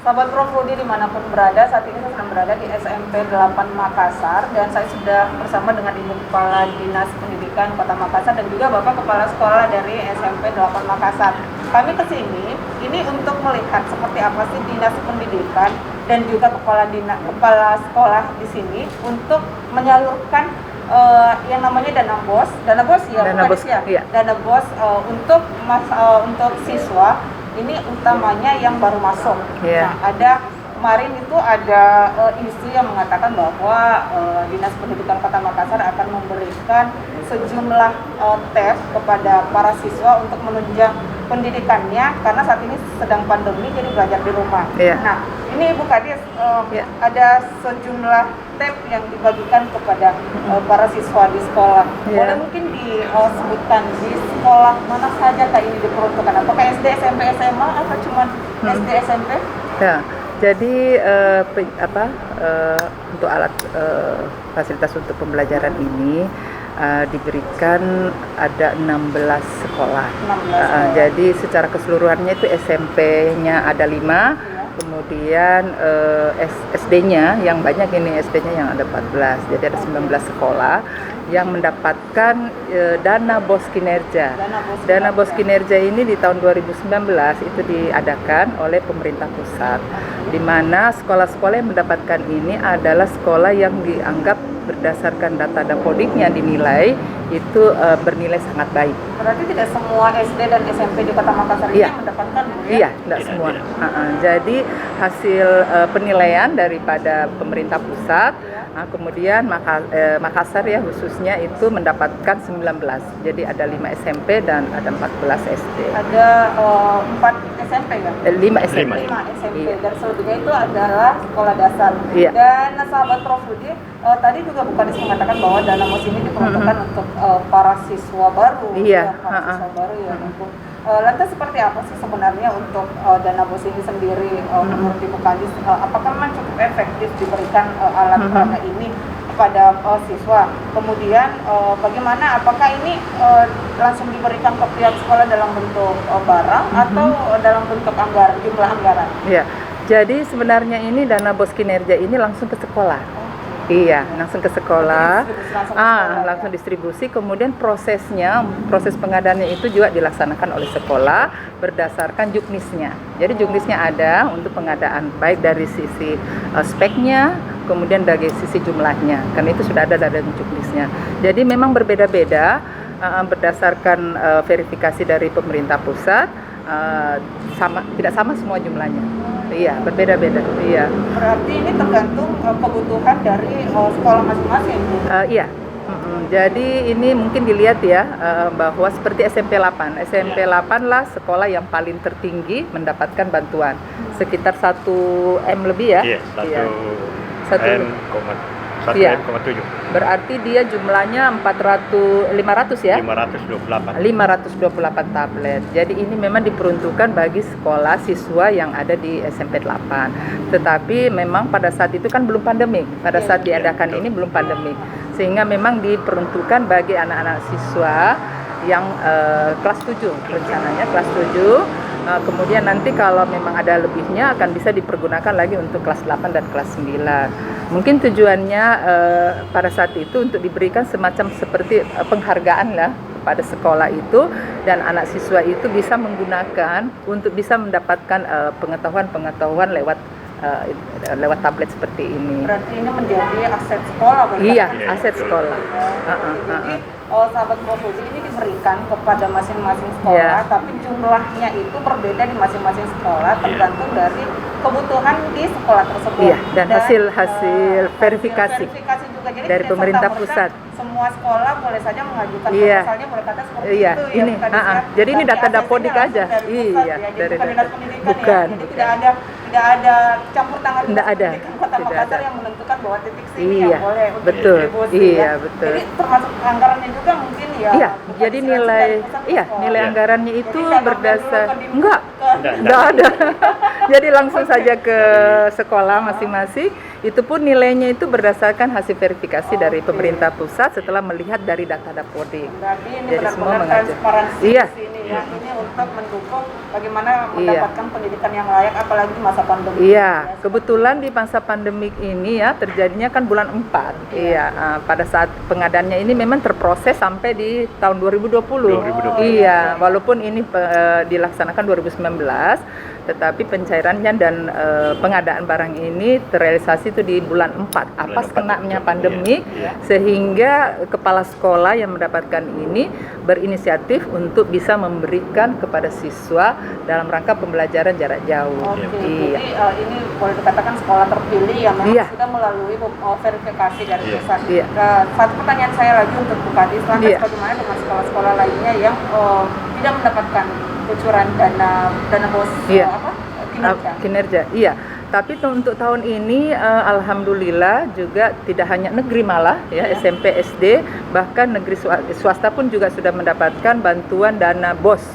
Sahabat Profudi dimanapun berada, saat ini saya sedang berada di SMP 8 Makassar dan saya sudah bersama dengan Ibu Kepala Dinas Pendidikan Kota Makassar dan juga Bapak Kepala Sekolah dari SMP 8 Makassar. Kami ke sini ini untuk melihat seperti apa sih Dinas Pendidikan dan juga kepala sekolah di sini untuk menyalurkan yang namanya dana BOS ya, dana BOS, ya? Iya. Dana BOS untuk siswa. Ini utamanya yang baru masuk. Yeah. Nah, kemarin itu ada isu yang mengatakan bahwa Dinas Pendidikan Kota Makassar akan memberikan sejumlah tes kepada para siswa untuk menunjang pendidikannya karena saat ini sedang pandemi jadi belajar di rumah. Yeah. Nah, ini Ibu Kadis ada sejumlah tab yang dibagikan kepada para siswa di sekolah. Boleh mungkin disebutkan di sekolah mana saja kah ini diperuntukkan? Apakah SD, SMP, SMA atau cuma SD, SMP? Ya, jadi untuk alat fasilitas untuk pembelajaran ini diberikan ada 16 sekolah. 16 jadi secara keseluruhannya itu SMP-nya ada 5. Kemudian SD-nya yang banyak ini SD-nya yang ada 14. Jadi ada 19 sekolah yang mendapatkan dana BOS kinerja. Dana BOS kinerja ini di tahun 2019 itu diadakan oleh pemerintah pusat, di mana sekolah-sekolah yang mendapatkan ini adalah sekolah yang dianggap berdasarkan data Dapodiknya dinilai itu bernilai sangat baik. Berarti tidak semua SD dan SMP di Kota Makassar ini mendapatkan ya? Iya, tidak semua. Jadi hasil penilaian daripada pemerintah pusat, kemudian Makassar ya khususnya itu mendapatkan 19. Jadi ada 5 SMP dan ada 14 SD. Ada 4 SMP kan? 5 SMP. 5 SMP. Dan selebihnya itu adalah sekolah dasar. Iya. Dan sahabat Prof Budi, tadi juga Bukadis mengatakan bahwa dana BOS ini diperuntukkan untuk para siswa baru. Iya. Para siswa baru ya. Lantas seperti apa sih sebenarnya untuk dana BOS ini sendiri menurut Ibu Kadis? Apakah memang cukup efektif diberikan alat peraga ini kepada siswa? Kemudian bagaimana? Apakah ini langsung diberikan ke pihak sekolah dalam bentuk barang atau dalam bentuk jumlah anggaran? Iya. Jadi sebenarnya ini dana BOS kinerja ini langsung ke sekolah. Iya, langsung ke sekolah, langsung distribusi. Kemudian proses pengadaannya itu juga dilaksanakan oleh sekolah berdasarkan juknisnya. Jadi juknisnya ada untuk pengadaan baik dari sisi speknya, kemudian dari sisi jumlahnya. Karena itu sudah ada dalam juknisnya. Jadi memang berbeda-beda berdasarkan verifikasi dari pemerintah pusat. Tidak sama semua jumlahnya. Iya, berbeda-beda. Iya. Berarti ini tergantung kebutuhan dari sekolah masing-masing. Iya. Jadi ini mungkin dilihat ya bahwa seperti SMP 8. SMP 8 lah sekolah yang paling tertinggi mendapatkan bantuan. Sekitar 1 M lebih ya. Iya, 1 M,7. Berarti dia jumlahnya 500 ya? 528 tablet. Jadi ini memang diperuntukkan bagi sekolah siswa yang ada di SMP 8. Tetapi memang pada saat itu kan belum pandemik. Pada saat diadakan ini belum pandemik. Sehingga memang diperuntukkan bagi anak-anak siswa yang kelas 7 rencananya kelas 7. Kemudian nanti kalau memang ada lebihnya akan bisa dipergunakan lagi untuk kelas 8 dan kelas 9. Mungkin tujuannya pada saat itu untuk diberikan semacam seperti penghargaan lah kepada sekolah itu dan anak siswa itu bisa menggunakan untuk bisa mendapatkan pengetahuan lewat tablet seperti ini. Berarti ini menjadi aset sekolah. Iya, aset sekolah. Jadi sahabat Profudi ini diberikan kepada masing-masing sekolah, tapi jumlahnya itu berbeda di masing-masing sekolah tergantung dari kebutuhan di sekolah tersebut. Iya, dan hasil verifikasi juga. Jadi dari pemerintah pusat. Semua sekolah boleh saja mengajukan proposalnya, boleh kata seperti itu. Ini, jadi ini data Dapodik aja. Iya, dari Dinas Pendidikan bukan. Ya. Jadi tidak ada campur tangan Dinas Pendidikan Kota Makassar yang menentukan bahwa titik sini yang boleh untuk betul. distribusi. Iya, betul. Jadi termasuk anggarannya juga mungkin ya. Iya, jadi nilai anggarannya itu berdasar enggak ada. Jadi langsung saja ke sekolah masing-masing. Itu pun nilainya itu berdasarkan hasil verifikasi dari pemerintah pusat desa setelah melihat dari data Dapodik. Berarti ini Jadi semua benar-benar mengajar. transparansi Iya. di sini ya. Ini untuk mendukung bagaimana mendapatkan pendidikan yang layak apalagi di masa pandemi. Iya, kebetulan di masa pandemik ini ya terjadinya kan bulan 4. Iya, pada saat pengadaannya ini memang terproses sampai di tahun 2020. 2020. Iya, walaupun ini dilaksanakan 2019, tetapi pencairannya dan pengadaan barang ini terrealisasi itu di bulan 4. Apa kenanya pandemi sehingga kepala sekolah yang mendapatkan ini berinisiatif untuk bisa memberikan kepada siswa dalam rangka pembelajaran jarak jauh. Oke, Iya. jadi ini boleh dikatakan sekolah terpilih yang memang Iya. sudah melalui verifikasi dari Iya. desa. Iya. Satu pertanyaan saya lagi untuk Bu Kadis, lantas Iya. bagaimana dengan sekolah-sekolah lainnya yang tidak mendapatkan kucuran dana bos Iya. kinerja? Kinerja, iya. Tapi untuk tahun ini alhamdulillah juga tidak hanya negeri malah ya, SMP, SD, bahkan negeri swasta pun juga sudah mendapatkan bantuan dana BOS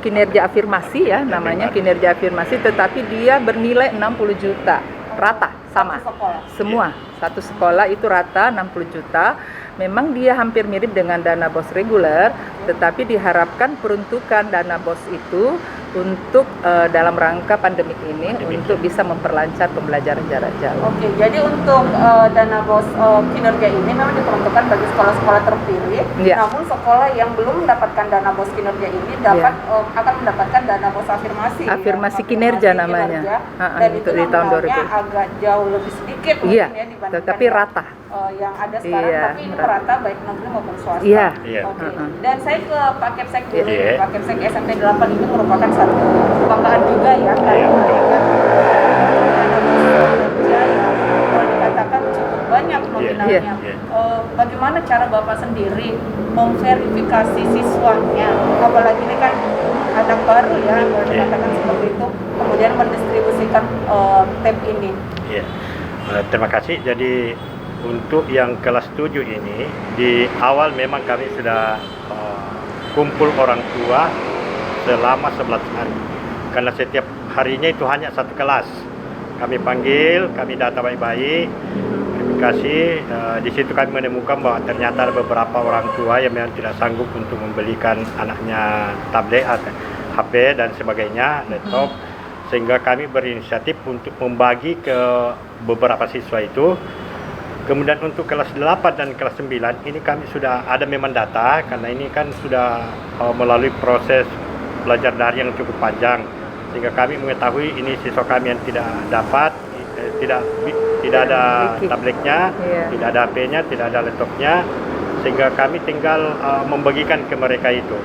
kinerja afirmasi ya namanya, kinerja afirmasi, tetapi dia bernilai 60 juta rata sama Satu sekolah. semua. Satu sekolah itu rata 60 juta. Memang dia hampir mirip dengan dana BOS reguler, tetapi diharapkan peruntukan dana BOS itu untuk dalam rangka pandemik ini untuk bisa memperlancar pembelajaran jarak jauh. Oke, jadi untuk dana bos kinerja ini memang diperuntukkan bagi sekolah-sekolah terpilih. Iya. Namun sekolah yang belum mendapatkan dana bos kinerja ini dapat akan mendapatkan dana bos afirmasi. Afirmasi ya, kinerja namanya. Dan Untuk itu di tahun nominalnya 2000. agak jauh lebih sedikit Iya, mungkin ya dibandingkan tetapi yang, rata. yang ada sekarang, Iya, tapi ini rata. merata baik negeri maupun swasta. Iya. Iya. Oke. Dan saya ke Pak Kepsek dulu. Iya. Pak Kepsek SMP 8 ini merupakan satu kebanggaan juga ya. Iya, betul. Boleh dikatakan cukup banyak nominalnya. Iya. Iya. Bagaimana cara Bapak sendiri memverifikasi siswanya? Apalagi ini kan anak baru ya, boleh dikatakan seperti itu. Kemudian mendistribusikan tab ini. Iya. Terima kasih. Jadi untuk yang kelas 7 ini di awal memang kami sudah kumpul orang tua selama 11 hari. Karena setiap harinya itu hanya satu kelas. Kami panggil, kami data baik-baik, verifikasi. Di situ kami menemukan bahwa ternyata ada beberapa orang tua yang memang tidak sanggup untuk membelikan anaknya tablet atau HP dan sebagainya, laptop. Sehingga kami berinisiatif untuk membagi ke beberapa siswa itu. Kemudian untuk kelas 8 dan kelas 9 ini kami sudah ada memang data, karena ini kan sudah melalui proses belajar daring yang cukup panjang, sehingga kami mengetahui ini siswa kami yang tidak dapat, tidak ada tabletnya, tidak ada HP-nya, tidak ada laptopnya, sehingga kami tinggal membagikan ke mereka itu.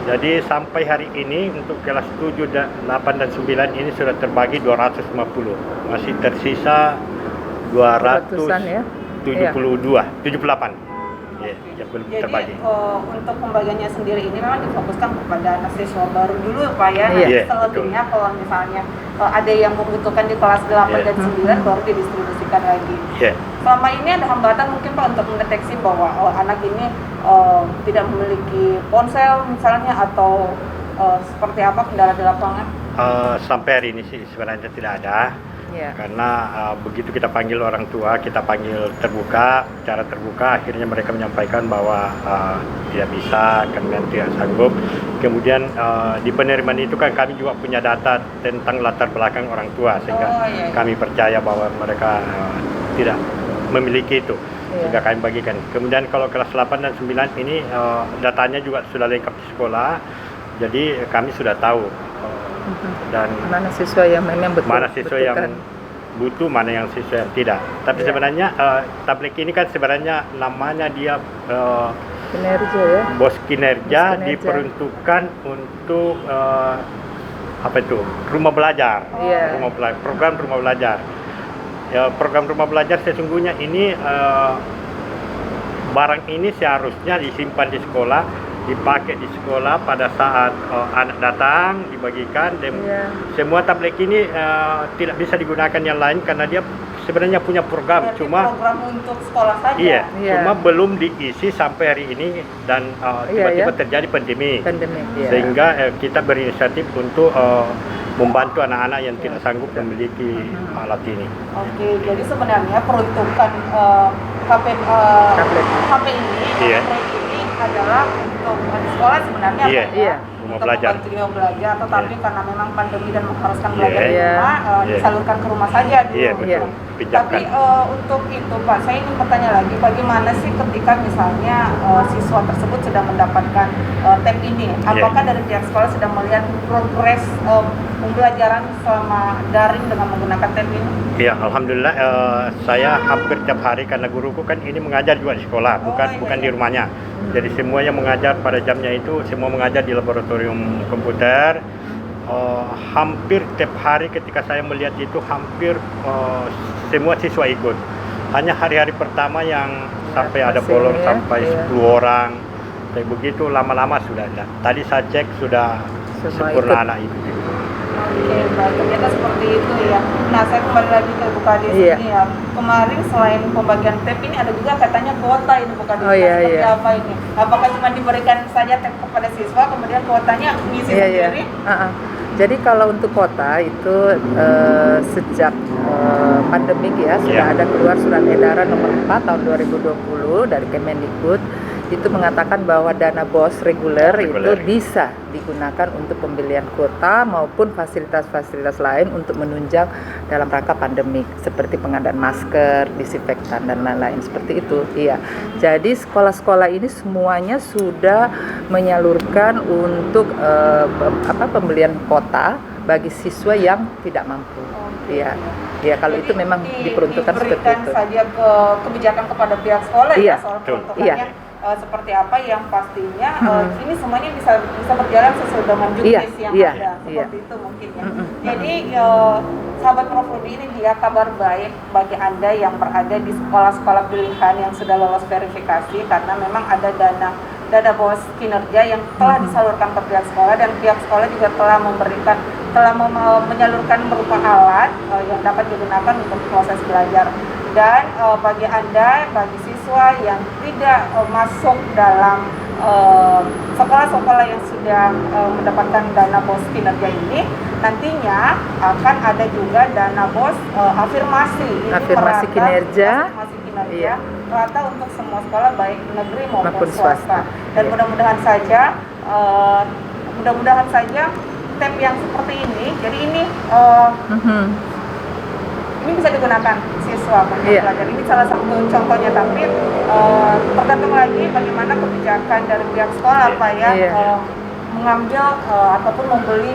Jadi sampai hari ini untuk kelas 7, 8 dan 9 ini sudah terbagi 250. Masih tersisa 272, 78. Ya, yang belum Jadi terbagi. untuk pembagiannya sendiri ini memang difokuskan kepada anak siswa baru dulu Pak ya. Iya, Nanti selebihnya kalau misalnya ada yang membutuhkan di kelas 8 dan 9 baru didistribusikan lagi. Iya. Selama ini ada hambatan mungkin Pak untuk mendeteksi bahwa anak ini tidak memiliki ponsel misalnya, atau seperti apa kendala di lapangan? Sampai hari ini sih sebenarnya tidak ada. Iya. Karena begitu kita panggil orang tua, kita panggil terbuka, cara terbuka, akhirnya mereka menyampaikan bahwa tidak bisa, karena tidak sanggup. Kemudian di penerimaan itu kan kami juga punya data tentang latar belakang orang tua, sehingga kami percaya bahwa mereka tidak memiliki itu, sehingga kami bagikan. Kemudian kalau kelas 8 dan 9 ini datanya juga sudah lengkap di sekolah, jadi kami sudah tahu dan mana siswa yang memang mana siswa yang butuh, mana yang siswa yang tidak. Tapi sebenarnya tablet ini kan sebenarnya namanya dia kinerja ya. bos kinerja, diperuntukkan untuk apa itu, rumah belajar, program rumah belajar. Ya, program rumah belajar sesungguhnya ini barang ini seharusnya disimpan di sekolah, dipakai di sekolah pada saat anak datang, dibagikan. Dan semua tablet ini tidak bisa digunakan yang lain karena dia sebenarnya punya program. Berarti cuma program untuk sekolah saja. Iya, cuma belum diisi sampai hari ini, dan tiba-tiba terjadi pandemi. Sehingga kita berinisiatif untuk membantu anak-anak yang tidak sanggup memiliki alat ini. Oke, jadi sebenarnya peruntukan HP Tablet. HP ini, Iya. Android ini adalah untuk di sekolah sebenarnya Iya. Pak, ya, Iya. Rumah untuk belajar. membantu dia belajar, tetapi Iya. karena memang pandemi dan mengharuskan Iya. belajar di Iya. rumah, Iya. disalurkan ke rumah saja dulu. Iya, Iya. betul. Pinjamkan. Tapi untuk itu Pak, saya ingin bertanya lagi, bagaimana sih ketika misalnya siswa tersebut sudah mendapatkan tab ini? Apakah dari pihak sekolah sudah melihat progres pembelajaran selama daring dengan menggunakan tab ini? Ya, alhamdulillah saya hampir tiap hari karena guruku kan ini mengajar juga di sekolah, bukan iya, bukan iya. di rumahnya. Jadi semuanya mengajar pada jamnya itu, semua mengajar di laboratorium komputer. Hampir tiap hari ketika saya melihat itu hampir semua siswa ikut. Hanya hari-hari pertama yang sampai ada masih bolong ya, sampai iya. 10 orang. Kayak begitu lama-lama sudah ada. Tadi saya cek sudah Semua sempurna ikut. anak itu. Oke, baik. Ternyata seperti itu ya. Nah, saya kembali lagi ke Bu Kades Iya. ini ya. Kemarin selain pembagian tab ini ada juga katanya kuota ini Bu Kades. Oh, iya, Seperti iya. apa ini? Apakah cuma diberikan saja tab kepada siswa, kemudian kuotanya ngisi Iya, iya. sendiri? Jadi kalau untuk kota itu sejak pandemik ya sudah Iya. ada keluar surat edaran nomor 4 tahun 2020 dari Kemendikbud itu mengatakan bahwa dana BOS reguler itu Reguler. bisa digunakan untuk pembelian kuota maupun fasilitas-fasilitas lain untuk menunjang dalam rangka pandemik seperti pengadaan masker, disinfektan dan lain-lain seperti itu. Iya. Jadi sekolah-sekolah ini semuanya sudah menyalurkan untuk pembelian kuota bagi siswa yang tidak mampu. Iya. Ya kalau Jadi itu memang diperuntukkan seperti diberikan itu. saja ke kebijakan kepada pihak sekolah Iya, ya soal betul. peruntukannya Iya. seperti apa yang pastinya Hmm. ini semuanya bisa berjalan sesuai dengan juknis Iya, yang iya, ada iya. seperti itu mungkin ya. Mm-mm. Jadi sahabat Prof Rudi, ini dia kabar baik bagi Anda yang berada di sekolah-sekolah pilihan yang sudah lolos verifikasi karena memang ada dana BOS kinerja yang telah disalurkan ke pihak sekolah dan pihak sekolah juga telah menyalurkan berupa alat yang dapat digunakan untuk proses belajar. Dan bagi Anda, bagi siswa yang tidak masuk dalam sekolah-sekolah yang sudah mendapatkan dana BOS kinerja ini, nantinya akan ada juga dana BOS afirmasi. Ini Afirmasi merata- kinerja. afirmasi kinerja Iya. rata untuk semua sekolah baik negeri maupun Maupun swasta. swasta. Dan Iya. mudah-mudahan saja tab yang seperti ini, jadi ini ini bisa digunakan siswa untuk Iya. belajar. Ini salah satu contohnya, tapi tergantung lagi bagaimana kebijakan dari pihak sekolah Pak ya, Iya. mengambil ataupun membeli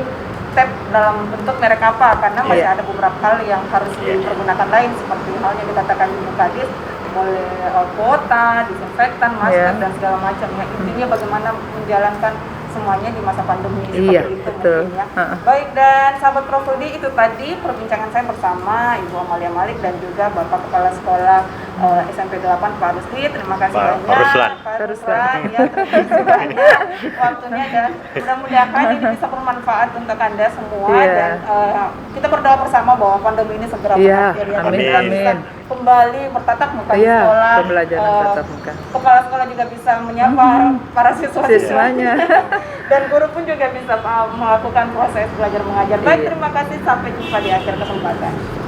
tab dalam bentuk merek apa, karena masih Iya. ada beberapa hal yang harus dipergunakan lain seperti halnya dikatakan Ibu Kadis, boleh kuota, disinfektan, masker Iya. dan segala macam. Ya, intinya bagaimana menjalankan semuanya di masa pandemi Iya, seperti itu betul. mungkin ya. Ha-ha. Baik, dan sahabat Prof Rudi, itu tadi perbincangan saya bersama Ibu Amalia Malik dan juga Bapak Kepala Sekolah SMP 8 Pak Rusli. Terima kasih Pak banyak Ruslan. Pak Pak Ruslan. Ruslan. Ya, terima kasih banyak waktunya dan mudah-mudahan ini bisa bermanfaat untuk Anda semua. Iya. Dan kita berdoa bersama bahwa pandemi ini segera Iya, berakhir ya. amin, Dan kita bisa amin. kembali bertatap muka di Iya, sekolah. pembelajaran tatap muka. Kepala sekolah juga bisa menyapa para siswa Siswanya. dan guru pun juga bisa melakukan proses belajar mengajar. Baik, Iya. terima kasih, sampai jumpa di akhir kesempatan.